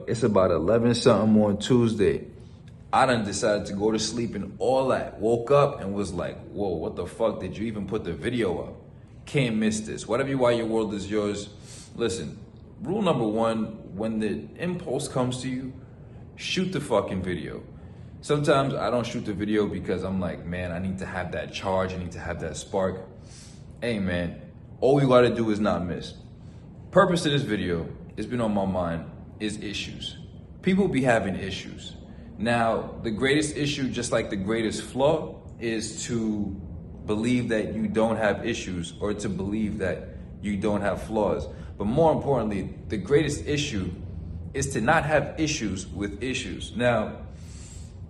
It's about 11 something on Tuesday. I done decided to go to sleep and all that. Woke up and was like, whoa, what the fuck did you even put the video up? Can't miss this. Whatever you want, your world is yours. Listen, rule number one, when the impulse comes to you, shoot the fucking video. Sometimes I don't shoot the video because I'm like, man, I need to have that charge. I need to have that spark. Hey man, all you gotta do is not miss. Purpose of this video, it's been on my mind, is issues. People be having issues. Now, the greatest issue, just like the greatest flaw, is to believe that you don't have issues or to believe that you don't have flaws. But more importantly, the greatest issue is to not have issues with issues. Now,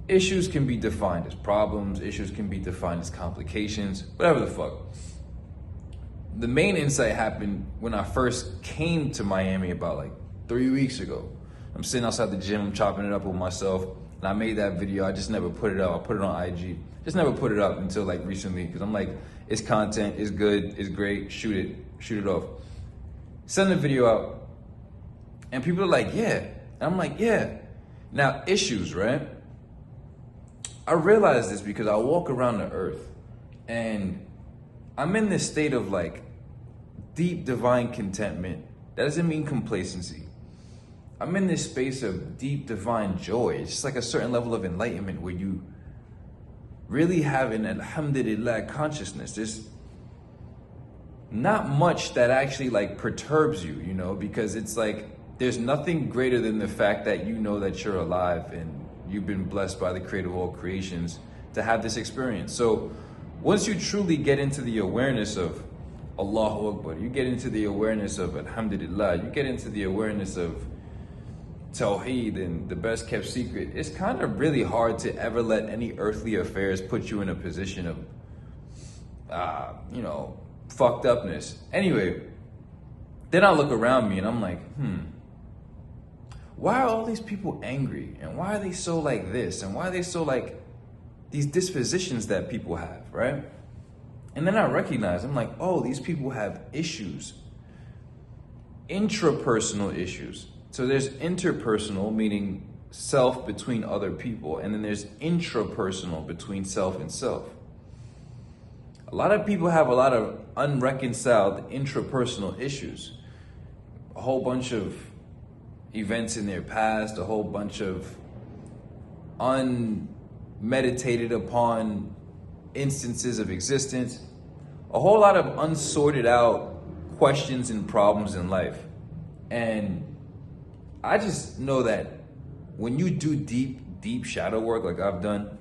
issues can be defined as problems, issues can be defined as complications, whatever the fuck. The main insight happened when I first came to Miami about like 3 weeks ago. I'm sitting outside the gym, I'm chopping it up with myself, and I made that video. I just never put it up. I put it on IG. Just never put it up until like recently, because I'm like, it's content, it's good, it's great, shoot it off. Send the video out, and people are like, yeah. And I'm like, yeah. Now, issues, right? I realize this because I walk around the earth, and I'm in this state of like deep divine contentment. That doesn't mean complacency. I'm in this space of deep divine joy. It's just like a certain level of enlightenment where you really have an alhamdulillah consciousness. There's not much that actually like perturbs you, you know, because it's like there's nothing greater than the fact that you know that you're alive and you've been blessed by the creator of all creations to have this experience. So once you truly get into the awareness of Allahu Akbar, you get into the awareness of alhamdulillah, you get into the awareness of Tawheed and the best kept secret, it's kind of really hard to ever let any earthly affairs put you in a position of, you know, fucked upness. Anyway, then I look around me and I'm like, why are all these people angry? And why are they so like this? And why are they so like these dispositions that people have, right? And then I recognize, I'm like, oh, these people have issues, intrapersonal issues. So there's interpersonal, meaning self between other people, and then there's intrapersonal, between self and self. A lot of people have a lot of unreconciled intrapersonal issues. A whole bunch of events in their past, a whole bunch of unmeditated upon instances of existence, a whole lot of unsorted out questions and problems in life. And I just know that when you do deep shadow work like I've done,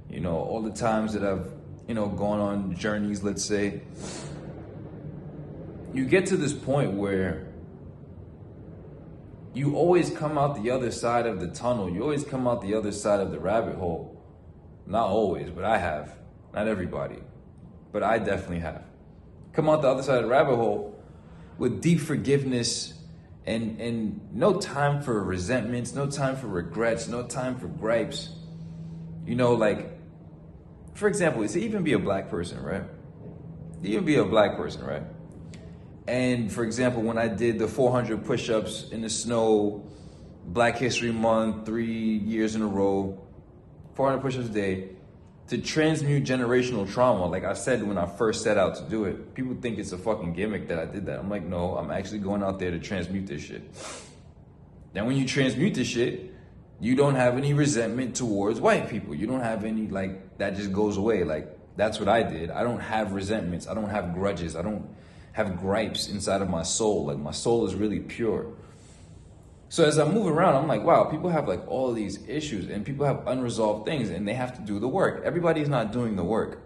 you know, all the times that I've, you know, gone on journeys, let's say, you get to this point where you always come out the other side of the tunnel. You always come out the other side of the rabbit hole. Not always, but I have. Not everybody, but I definitely have. Come out the other side of the rabbit hole with deep forgiveness and no time for resentments, no time for regrets, no time for gripes. You know, like, for example, it's even be a black person, right? Even be a black person, right? And for example, when I did the 400 push-ups in the snow, Black History Month, 3 years in a row, 400 push-ups a day, to transmute generational trauma, like I said when I first set out to do it, people think it's a fucking gimmick that I did that. I'm like, no, I'm actually going out there to transmute this shit. Then when you transmute this shit, you don't have any resentment towards white people. You don't have any, like, that just goes away. Like, that's what I did. I don't have resentments. I don't have grudges. I don't have gripes inside of my soul. Like, my soul is really pure. So as I move around, I'm like, wow, people have like all of these issues and people have unresolved things and they have to do the work. Everybody's not doing the work.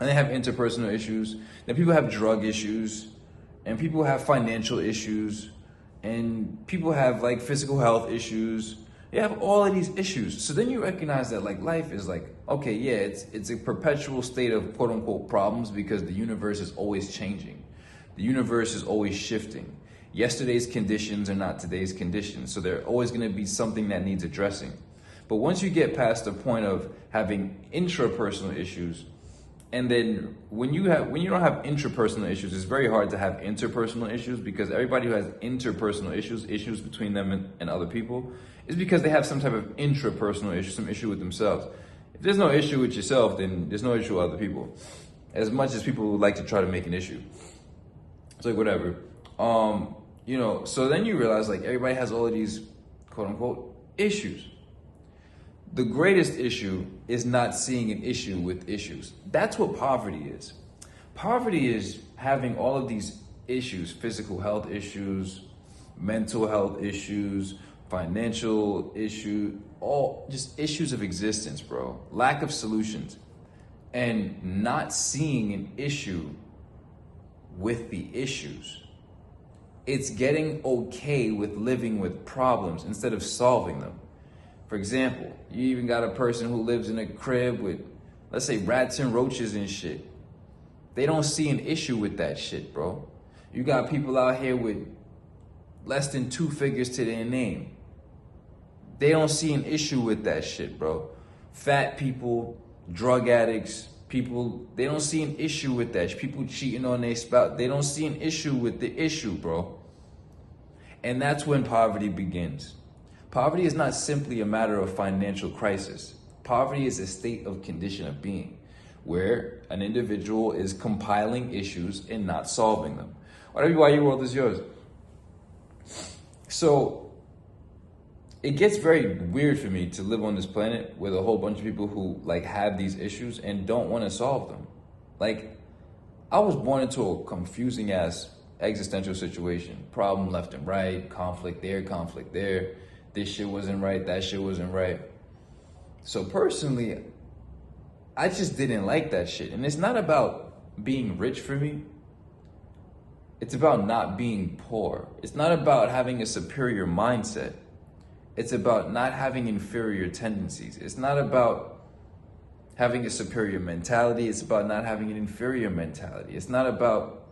And they have interpersonal issues. Then people have drug issues and people have financial issues and people have like physical health issues. You have all of these issues. So then you recognize that like life is like, okay, yeah, it's a perpetual state of quote unquote problems because the universe is always changing. The universe is always shifting. Yesterday's conditions are not today's conditions. So there's always going to be something that needs addressing. But once you get past the point of having intrapersonal issues, And then when you don't have intrapersonal issues, it's very hard to have interpersonal issues, because everybody who has interpersonal issues between them and other people, is because they have some type of intrapersonal issue, some issue with themselves. If there's no issue with yourself, then there's no issue with other people. As much as people would like to try to make an issue. It's like, whatever. You know, so then you realize, like, everybody has all of these quote unquote issues. The greatest issue is not seeing an issue with issues. That's what poverty is. Poverty is having all of these issues: physical health issues, mental health issues, financial issues, all just issues of existence, bro. Lack of solutions. And not seeing an issue with the issues. It's getting okay with living with problems instead of solving them. For example, you even got a person who lives in a crib with, let's say, rats and roaches and shit. They don't see an issue with that shit, bro. You got people out here with less than 2 figures to their name. They don't see an issue with that shit, bro. Fat people, drug addicts, people, they don't see an issue with that. People cheating on their spouse, they don't see an issue with the issue, bro. And that's when poverty begins. Poverty is not simply a matter of financial crisis. Poverty is a state of condition of being, where an individual is compiling issues and not solving them. Whatever why your world is yours. So it gets very weird for me to live on this planet with a whole bunch of people who like have these issues and don't want to solve them. Like, I was born into a confusing ass existential situation. Problem left and right, conflict there. This shit wasn't right, that shit wasn't right. So personally, I just didn't like that shit. And it's not about being rich for me. It's about not being poor. It's not about having a superior mindset. It's about not having inferior tendencies. It's not about having a superior mentality. It's about not having an inferior mentality. It's not about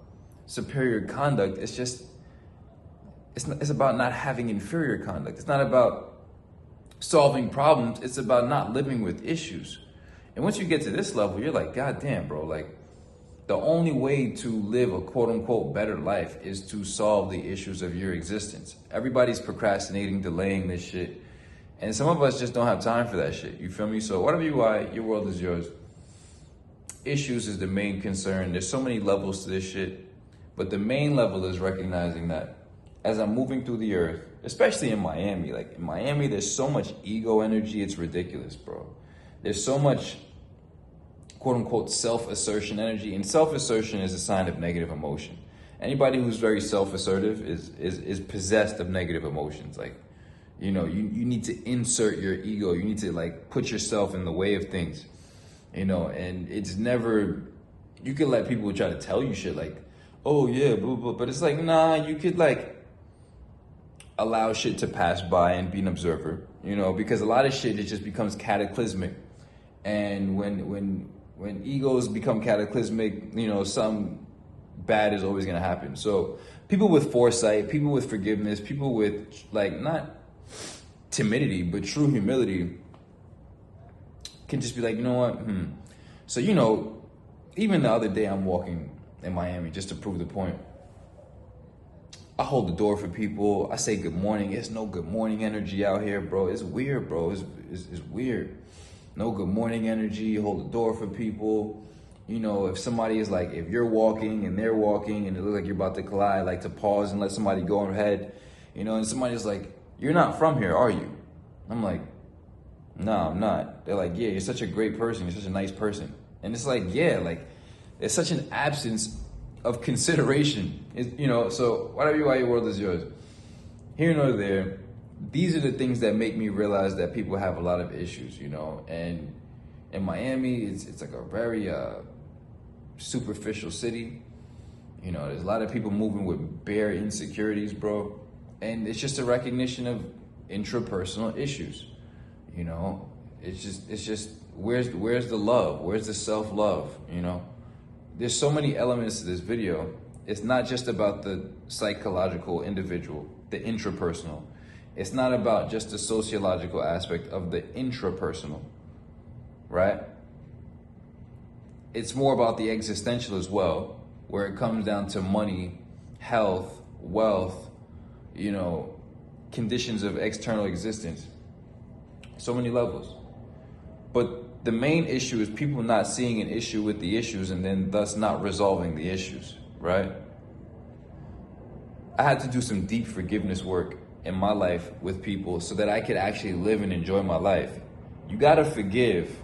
superior conduct. It's about not having inferior conduct. It's not about solving problems. It's about not living with issues. And once you get to this level, you're like, God damn, bro, like, the only way to live a quote unquote better life is to solve the issues of your existence. Everybody's procrastinating, delaying this shit. And some of us just don't have time for that shit. You feel me? So whatever you are, your world is yours. Issues is the main concern. There's so many levels to this shit. But the main level is recognizing that as I'm moving through the earth, especially in Miami, like in Miami, there's so much ego energy. It's ridiculous, bro. There's so much quote unquote self-assertion energy, and self-assertion is a sign of negative emotion. Anybody who's very self-assertive is possessed of negative emotions. Like, you know, you need to insert your ego. You need to like put yourself in the way of things, you know, and it's never, you could let people try to tell you shit like, oh yeah, blah, blah, but it's like, nah, you could like allow shit to pass by and be an observer, you know, because a lot of shit, it just becomes cataclysmic. And when egos become cataclysmic, you know, something bad is always gonna happen. So people with foresight, people with forgiveness, people with like not timidity, but true humility can just be like, you know what? So, you know, even the other day I'm walking in Miami just to prove the point. I hold the door for people. I say good morning. There's no good morning energy out here, bro. It's weird, bro. It's weird. No good morning energy. Hold the door for people. You know, if somebody is like, if you're walking and they're walking and it looks like you're about to collide, like to pause and let somebody go ahead, you know, and somebody's like, you're not from here, are you? I'm like, no, I'm not. They're like, yeah, you're such a great person. You're such a nice person. And it's like, yeah, like there's such an absence of consideration, you know. So whatever you are, your world is yours. Here nor there, these are the things that make me realize that people have a lot of issues, you know. And in Miami, it's like a very superficial city. You know, there's a lot of people moving with bare insecurities, bro. And it's just a recognition of intrapersonal issues. You know, it's just where's the love? Where's the self-love? You know, there's so many elements to this video. It's not just about the psychological individual, the intrapersonal. It's not about just the sociological aspect of the intrapersonal, right? it's more about the existential as well, where it comes down to money, health, wealth, you know, conditions of external existence. So many levels. But the main issue is people not seeing an issue with the issues and then thus not resolving the issues, right? I had to do some deep forgiveness work in my life with people so that I could actually live and enjoy my life. You gotta forgive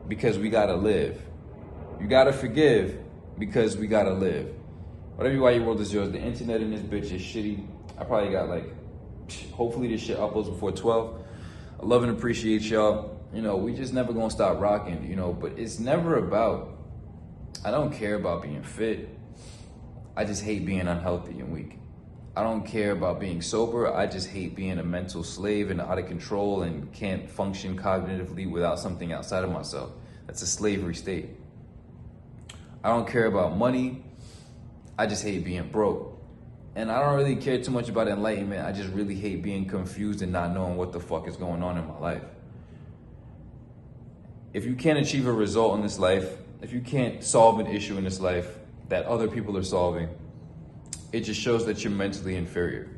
because we gotta live. You gotta forgive because we gotta live. Whatever you want, your world is yours. The internet in this bitch is shitty. I probably got like, hopefully this shit uploads before 12. I love and appreciate y'all. You know, we just never gonna stop rocking, you know, but it's never about, I don't care about being fit. I just hate being unhealthy and weak. I don't care about being sober. I just hate being a mental slave and out of control and can't function cognitively without something outside of myself. That's a slavery state. I don't care about money. I just hate being broke. And I don't really care too much about enlightenment. I just really hate being confused and not knowing what the fuck is going on in my life. If you can't achieve a result in this life, if you can't solve an issue in this life that other people are solving, it just shows that you're mentally inferior.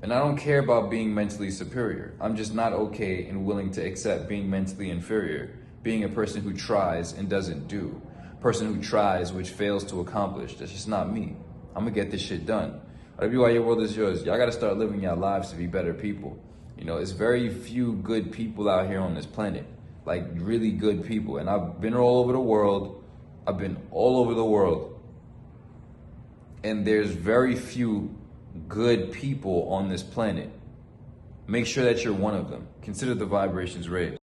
And I don't care about being mentally superior. I'm just not okay and willing to accept being mentally inferior, being a person who tries and doesn't do, person who tries which fails to accomplish. That's just not me. I'm gonna get this shit done. Whatever you are, your world is yours. Y'all gotta start living your lives to be better people. You know, it's very few good people out here on this planet, like really good people. And I've been all over the world. I've been all over the world. And there's very few good people on this planet. Make sure that you're one of them. Consider the vibrations raised.